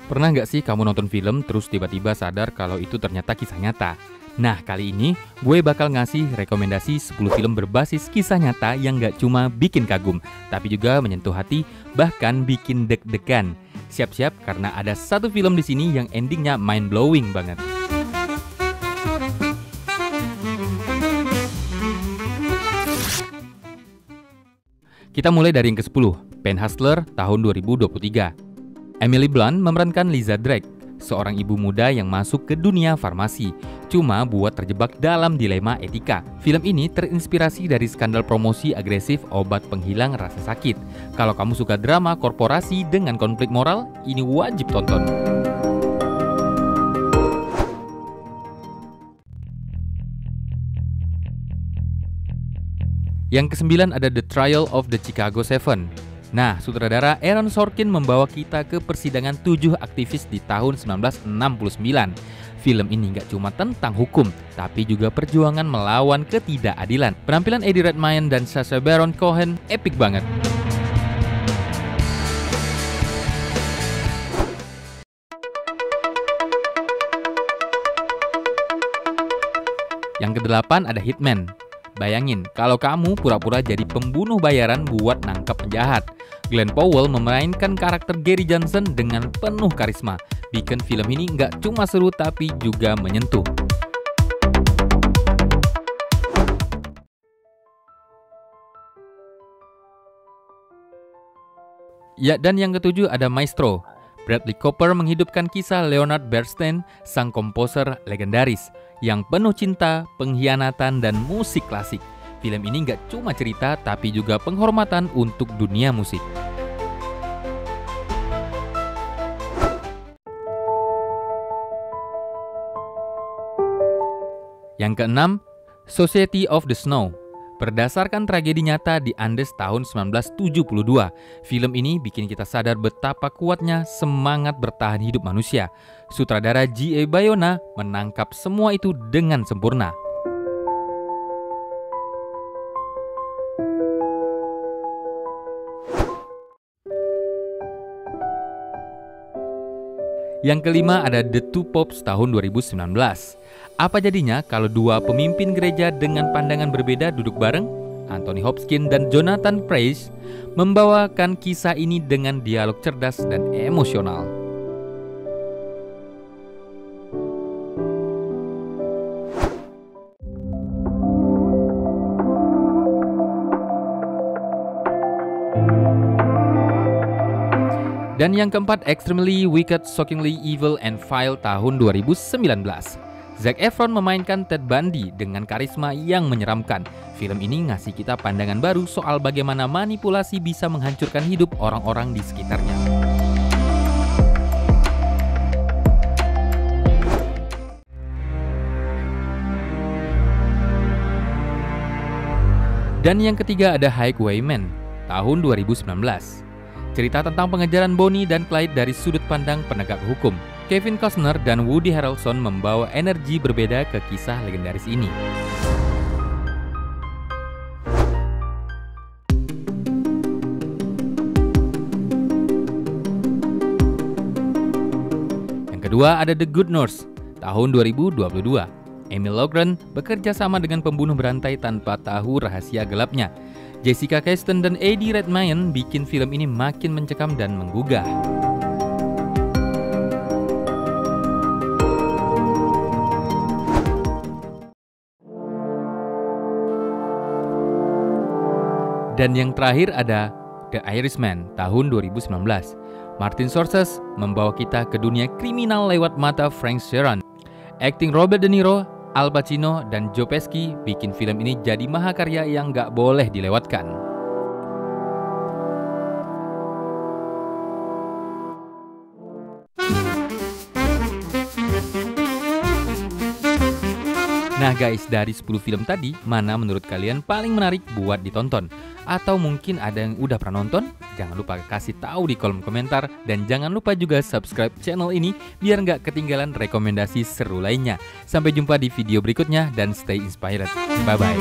Pernah nggak sih kamu nonton film terus tiba-tiba sadar kalau itu ternyata kisah nyata? Nah, kali ini gue bakal ngasih rekomendasi 10 film berbasis kisah nyata yang nggak cuma bikin kagum, tapi juga menyentuh hati, bahkan bikin deg-degan. Siap-siap karena ada satu film di sini yang endingnya mind-blowing banget. Kita mulai dari yang ke-10, Penn Hustler tahun 2023. Emily Blunt memerankan Liza Drake, seorang ibu muda yang masuk ke dunia farmasi, cuma buat terjebak dalam dilema etika. Film ini terinspirasi dari skandal promosi agresif obat penghilang rasa sakit. Kalau kamu suka drama korporasi dengan konflik moral, ini wajib tonton. Yang ke-9 ada The Trial of the Chicago 7. Nah, sutradara Aaron Sorkin membawa kita ke persidangan 7 aktivis di tahun 1969. Film ini nggak cuma tentang hukum, tapi juga perjuangan melawan ketidakadilan. Penampilan Eddie Redmayne dan Sacha Baron Cohen epik banget. Yang ke-8 ada Hitman. Bayangin, kalau kamu pura-pura jadi pembunuh bayaran buat nangkap penjahat. Glenn Powell memainkan karakter Gary Johnson dengan penuh karisma. Bikin film ini nggak cuma seru tapi juga menyentuh. Ya, dan yang ke-7 ada Maestro. Bradley Cooper menghidupkan kisah Leonard Bernstein, sang komposer legendaris, yang penuh cinta, pengkhianatan, dan musik klasik. Film ini nggak cuma cerita, tapi juga penghormatan untuk dunia musik. Yang ke-6, Society of the Snow. Berdasarkan tragedi nyata di Andes tahun 1972, film ini bikin kita sadar betapa kuatnya semangat bertahan hidup manusia. Sutradara G.A. Bayona menangkap semua itu dengan sempurna. Yang kelima ada The Two Popes tahun 2019. Apa jadinya kalau dua pemimpin gereja dengan pandangan berbeda duduk bareng? Anthony Hopkins dan Jonathan Pryce membawakan kisah ini dengan dialog cerdas dan emosional. Dan yang keempat, Extremely Wicked, Shockingly Evil and Vile tahun 2019. Zac Efron memainkan Ted Bundy dengan karisma yang menyeramkan. Film ini ngasih kita pandangan baru soal bagaimana manipulasi bisa menghancurkan hidup orang-orang di sekitarnya. Dan yang ketiga ada Highwaymen tahun 2019. Cerita tentang pengejaran Bonnie dan Clyde dari sudut pandang penegak hukum. Kevin Costner dan Woody Harrelson membawa energi berbeda ke kisah legendaris ini. Yang kedua ada The Good Nurse tahun 2022. Emil Logren bekerja sama dengan pembunuh berantai tanpa tahu rahasia gelapnya. Jessica Chastain dan Eddie Redmayne bikin film ini makin mencekam dan menggugah. Dan yang terakhir ada The Irishman tahun 2019. Martin Scorsese membawa kita ke dunia kriminal lewat mata Frank Sheeran. Akting Robert De Niro, Al Pacino, dan Joe Pesci bikin film ini jadi mahakarya yang gak boleh dilewatkan. Nah guys, dari 10 film tadi, mana menurut kalian paling menarik buat ditonton? Atau mungkin ada yang udah pernah nonton? Jangan lupa kasih tahu di kolom komentar. Dan jangan lupa juga subscribe channel ini biar nggak ketinggalan rekomendasi seru lainnya. Sampai jumpa di video berikutnya dan stay inspired. Bye-bye.